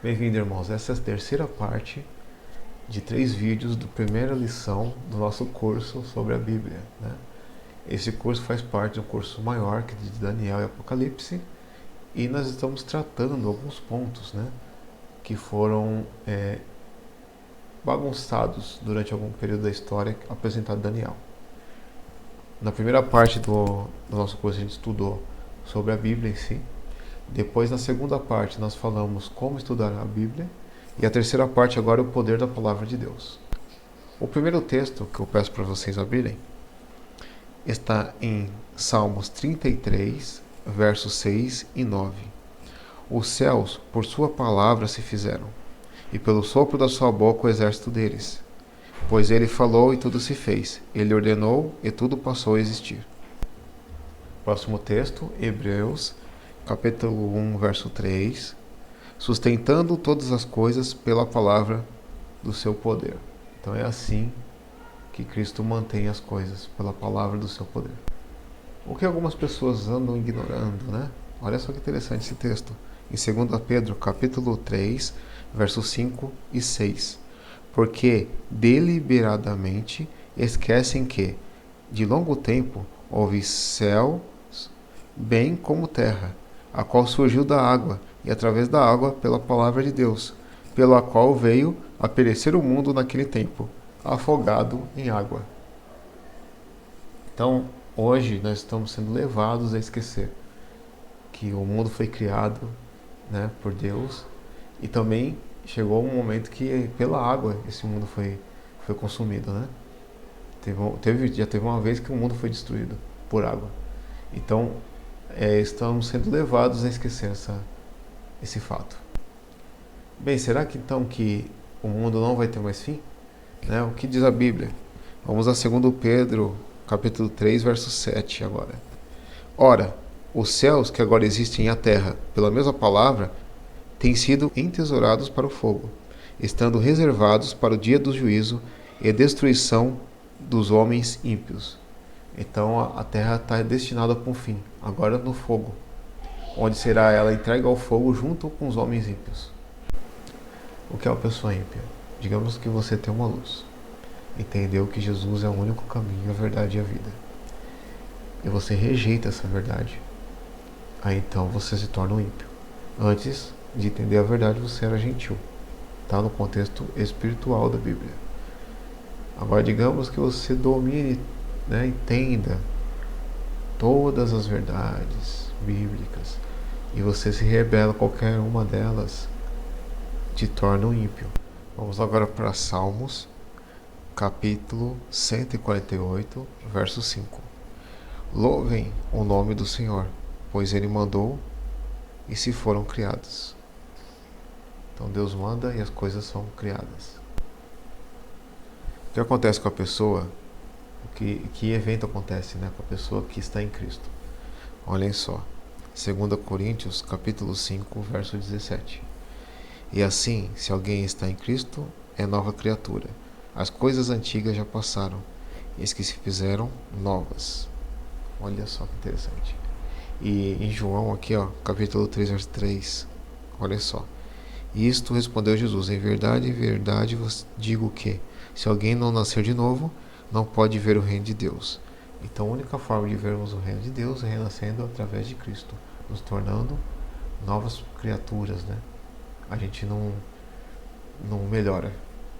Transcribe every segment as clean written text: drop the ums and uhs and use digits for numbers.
Bem-vindo, irmãos. Essa é a terceira parte de 3 vídeos da primeira lição do nosso curso sobre a Bíblia, né? Esse curso faz parte de um curso maior, que é de Daniel e Apocalipse, e nós estamos tratando alguns pontos, né, que foram bagunçados durante algum período da história apresentado em Daniel. Na primeira parte do nosso curso a gente estudou sobre a Bíblia em si. Depois, na segunda parte, nós falamos como estudar a Bíblia. E a terceira parte agora é o poder da Palavra de Deus. O primeiro texto que eu peço para vocês abrirem está em Salmos 33, versos 6 e 9. Os céus, por sua palavra, se fizeram, e pelo sopro da sua boca o exército deles. Pois ele falou e tudo se fez, ele ordenou e tudo passou a existir. Próximo texto, Hebreus, capítulo 1, verso 3. Sustentando todas as coisas pela palavra do seu poder. Então é assim que Cristo mantém as coisas, pela palavra do seu poder. O que algumas pessoas andam ignorando, né? Olha só que interessante esse texto. Em 2 Pedro, capítulo 3, versos 5 e 6. Porque deliberadamente esquecem que, de longo tempo, houve céus, bem como terra, a qual surgiu da água, e através da água pela palavra de Deus, pela qual veio a perecer o mundo naquele tempo, afogado em água. Então, hoje nós estamos sendo levados a esquecer que o mundo foi criado, né, por Deus, e também chegou um momento que pela água esse mundo foi consumido, né? Já teve uma vez que o mundo foi destruído por água. Então, estamos sendo levados a esquecer esse fato. Bem, será que então que o mundo não vai ter mais fim? Né? O que diz a Bíblia? Vamos a 2 Pedro, capítulo 3, verso 7 agora. Ora, os céus que agora existem e a terra, pela mesma palavra, têm sido entesourados para o fogo, estando reservados para o dia do juízo e destruição dos homens ímpios. Então a terra está destinada para um fim, agora no fogo, onde será ela entregue ao fogo junto com os homens ímpios. O que é uma pessoa ímpia? Digamos que você tem uma luz, entendeu que Jesus é o único caminho, a verdade e a vida, e você rejeita essa verdade. Aí então você se torna um ímpio. Antes de entender a verdade, você era gentil. Está no contexto espiritual da Bíblia. Agora digamos que você domine, né, entenda todas as verdades bíblicas e você se rebela a qualquer uma delas, te torna um ímpio. Vamos agora para Salmos, capítulo 148, verso 5. Louvem o nome do Senhor, pois Ele mandou e se foram criados. Então Deus manda e as coisas são criadas. O que acontece com a pessoa? Que evento acontece, né, com a pessoa que está em Cristo? Olhem só, 2 Coríntios, capítulo 5, verso 17. E assim, se alguém está em Cristo, é nova criatura. As coisas antigas já passaram, eis que se fizeram novas. Olha só que interessante. E em João, aqui, ó, capítulo 3, verso 3, olha só. Isto respondeu Jesus: em verdade vos digo que, se alguém não nascer de novo, não pode ver o reino de Deus. Então a única forma de vermos o reino de Deus é renascendo através de Cristo, nos tornando novas criaturas, né? A gente não melhora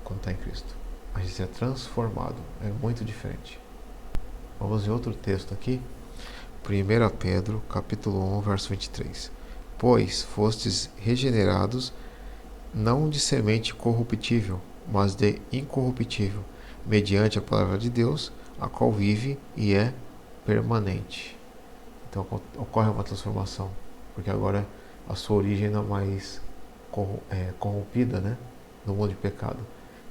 quando está em Cristo. A gente é transformado, é muito diferente. Vamos ver outro texto aqui. 1 Pedro, capítulo 1, verso 23. Pois fostes regenerados, não de semente corruptível, mas de incorruptível, mediante a palavra de Deus, a qual vive e é permanente. Então ocorre uma transformação, porque agora a sua origem não é mais corrompida, né, no mundo de pecado,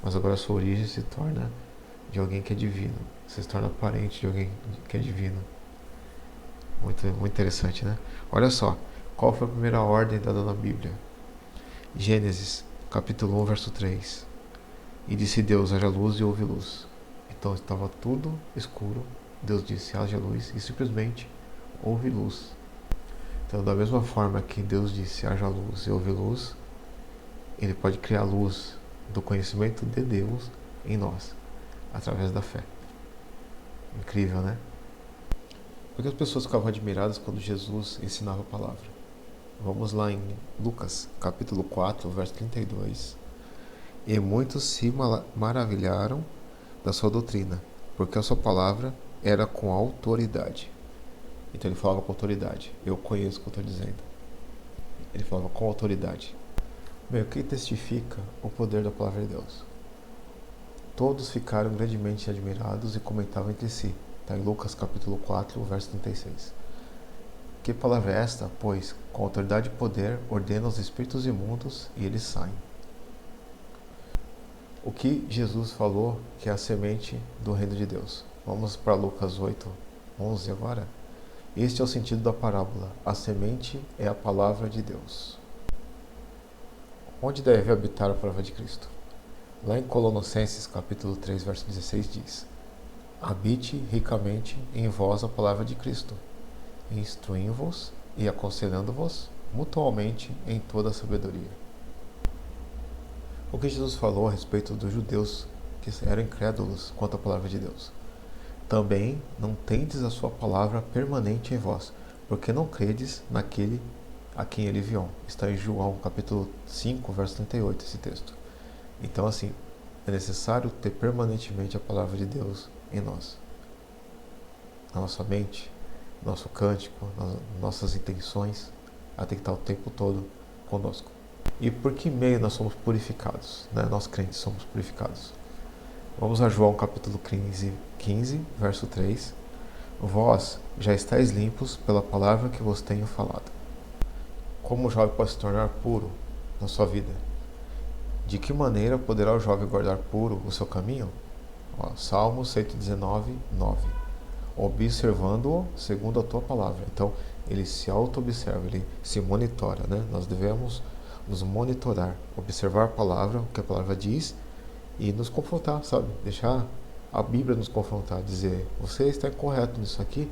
mas agora a sua origem se torna de alguém que é divino, você se torna parente de alguém que é divino. Muito, muito interessante, né? Olha só, qual foi a primeira ordem dada na Bíblia? Gênesis, capítulo 1, verso 3. E disse Deus: haja luz, e houve luz. Então estava tudo escuro, Deus disse: haja luz, e simplesmente houve luz. Então, da mesma forma que Deus disse: haja luz, e houve luz, Ele pode criar luz do conhecimento de Deus em nós, através da fé. Incrível, né? Porque as pessoas ficavam admiradas quando Jesus ensinava a palavra. Vamos lá em Lucas, capítulo 4, verso 32. E muitos se maravilharam da sua doutrina, porque a sua palavra era com autoridade. Então ele falava com autoridade. Eu conheço o que eu estou dizendo. Ele falava com autoridade. Bem, o que testifica o poder da palavra de Deus? Todos ficaram grandemente admirados e comentavam entre si. Está em Lucas capítulo 4, verso 36. Que palavra é esta? Pois, com autoridade e poder, ordena os espíritos imundos e eles saem. O que Jesus falou que é a semente do reino de Deus? Vamos para Lucas 8, 11 agora. Este é o sentido da parábola. A semente é a palavra de Deus. Onde deve habitar a palavra de Cristo? Lá em Colossenses capítulo 3, verso 16 diz: habite ricamente em vós a palavra de Cristo, instruindo-vos e aconselhando-vos mutuamente em toda a sabedoria. O que Jesus falou a respeito dos judeus que eram incrédulos quanto à palavra de Deus? Também não tendes a sua palavra permanente em vós, porque não credes naquele a quem ele enviou. Está em João capítulo 5, verso 38, esse texto. Então, assim, é necessário ter permanentemente a palavra de Deus em nós. Na nossa mente, nosso cântico, nas nossas intenções, ela tem que estar o tempo todo conosco. E por que meio nós somos purificados? Né? Nós crentes somos purificados. Vamos a João capítulo 15, verso 3. Vós já estáis limpos pela palavra que vos tenho falado. Como o jovem pode se tornar puro na sua vida? De que maneira poderá o jovem guardar puro o seu caminho? Salmo 119, 9. Observando-o segundo a tua palavra. Então, ele se auto-observa, ele se monitora, né? Nós devemos nos monitorar, observar a palavra, o que a palavra diz e nos confrontar, sabe? Deixar a Bíblia nos confrontar, dizer, você está incorreto nisso aqui,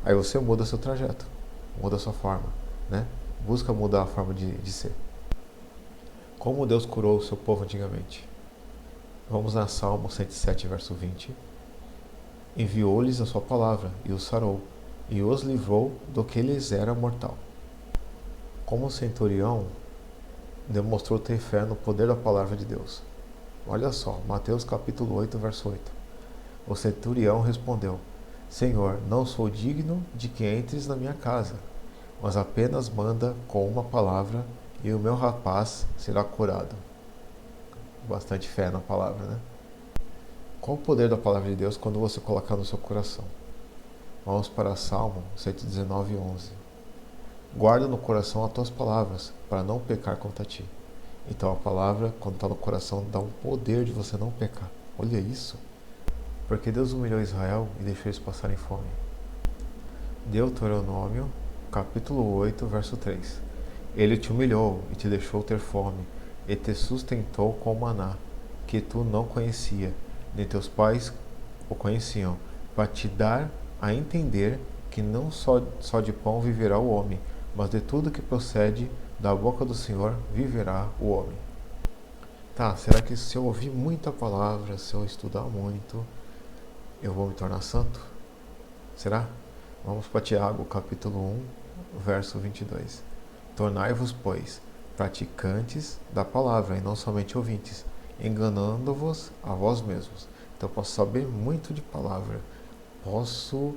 aí você muda seu trajeto, muda a sua forma, né? Busca mudar a forma de ser. Como Deus curou o seu povo antigamente? Vamos na Salmo 107, verso 20. Enviou-lhes a sua palavra e os sarou, e os livrou do que lhes era mortal. Como o centurião demonstrou ter fé no poder da palavra de Deus. Olha só, Mateus capítulo 8, verso 8. O centurião respondeu: Senhor, não sou digno de que entres na minha casa, mas apenas manda com uma palavra e o meu rapaz será curado. Bastante fé na palavra, né? Qual o poder da palavra de Deus quando você colocar no seu coração? Vamos para Salmo 119, 11. Guarda no coração as tuas palavras, para não pecar contra ti. Então a palavra, quando está no coração, dá um poder de você não pecar. Olha isso. Porque Deus humilhou Israel e deixou eles passarem fome. Deuteronômio, capítulo 8, verso 3. Ele te humilhou e te deixou ter fome, e te sustentou com maná, que tu não conhecia, nem teus pais o conheciam, para te dar a entender que não só de pão viverá o homem, mas de tudo que procede da boca do Senhor viverá o homem. Tá, será que se eu ouvir muita palavra, se eu estudar muito, eu vou me tornar santo? Será? Vamos para Tiago, capítulo 1, verso 22. Tornai-vos, pois, praticantes da palavra, e não somente ouvintes, enganando-vos a vós mesmos. Então eu posso saber muito de palavra, posso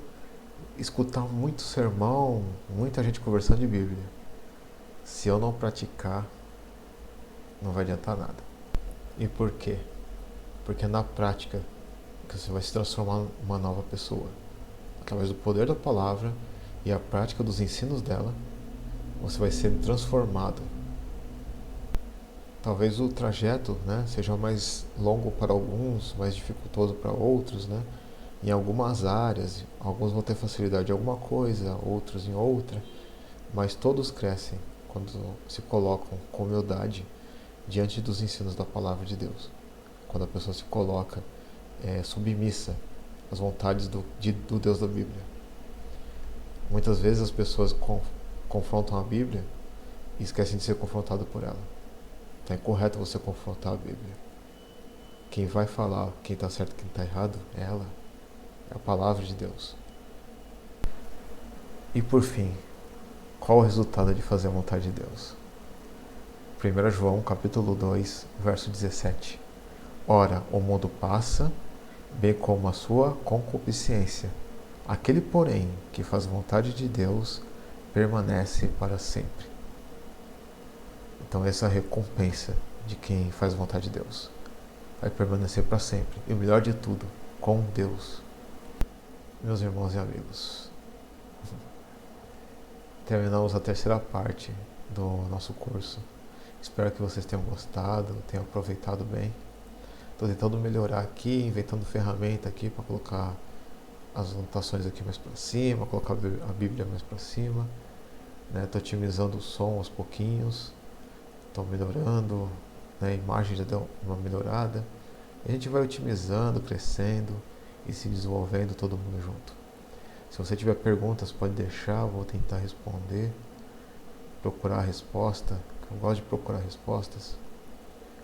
escutar muito sermão, muita gente conversando de Bíblia. Se eu não praticar, não vai adiantar nada. E por quê? Porque é na prática que você vai se transformar numa nova pessoa. Através do poder da palavra e a prática dos ensinos dela, você vai ser transformado. Talvez o trajeto, né, seja mais longo para alguns, mais dificultoso para outros, né? Em algumas áreas, alguns vão ter facilidade em alguma coisa, outros em outra, mas todos crescem quando se colocam com humildade diante dos ensinos da palavra de Deus. Quando a pessoa se coloca submissa às vontades do Deus da Bíblia. Muitas vezes as pessoas confrontam a Bíblia e esquecem de ser confrontadas por ela. Então é correto você confrontar a Bíblia. Quem vai falar quem está certo e quem está errado é ela. É a palavra de Deus. E por fim, qual o resultado de fazer a vontade de Deus? 1 João capítulo 2, verso 17. Ora, o mundo passa, bem como a sua concupiscência. Aquele, porém, que faz a vontade de Deus, permanece para sempre. Então essa é a recompensa de quem faz a vontade de Deus. Vai permanecer para sempre. E o melhor de tudo, com Deus. Meus irmãos e amigos, terminamos a terceira parte do nosso curso. Espero que vocês tenham gostado, tenham aproveitado bem. Estou tentando melhorar aqui, inventando ferramenta aqui para colocar as anotações aqui mais para cima, colocar a Bíblia mais para cima. Estou otimizando o som aos pouquinhos, estou melhorando, a imagem já deu uma melhorada. E a gente vai otimizando, crescendo e se desenvolvendo todo mundo junto. Se você tiver perguntas, pode deixar, vou tentar responder, procurar a resposta. Eu gosto de procurar respostas.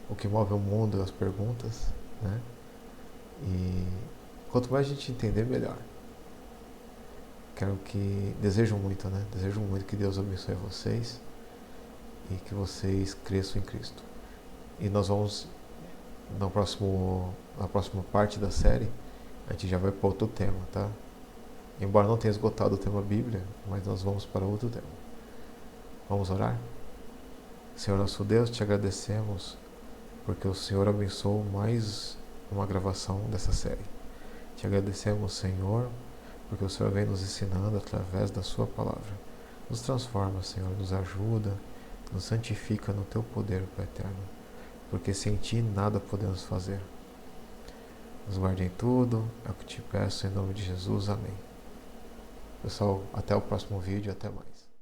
O que move o mundo é as perguntas, né? E quanto mais a gente entender, melhor. Desejo muito que Deus abençoe vocês e que vocês cresçam em Cristo. E nós vamos, na próxima parte da série, a gente já vai para outro tema, tá? Embora não tenha esgotado o tema Bíblia, mas nós vamos para outro tema. Vamos orar? Senhor nosso Deus, te agradecemos porque o Senhor abençoou mais uma gravação dessa série. Te agradecemos, Senhor, porque o Senhor vem nos ensinando através da sua palavra. Nos transforma, Senhor, nos ajuda, nos santifica no teu poder, Pai eterno, porque sem ti nada podemos fazer. Nos guarde em tudo, é o que te peço em nome de Jesus, amém. Pessoal, até o próximo vídeo, até mais.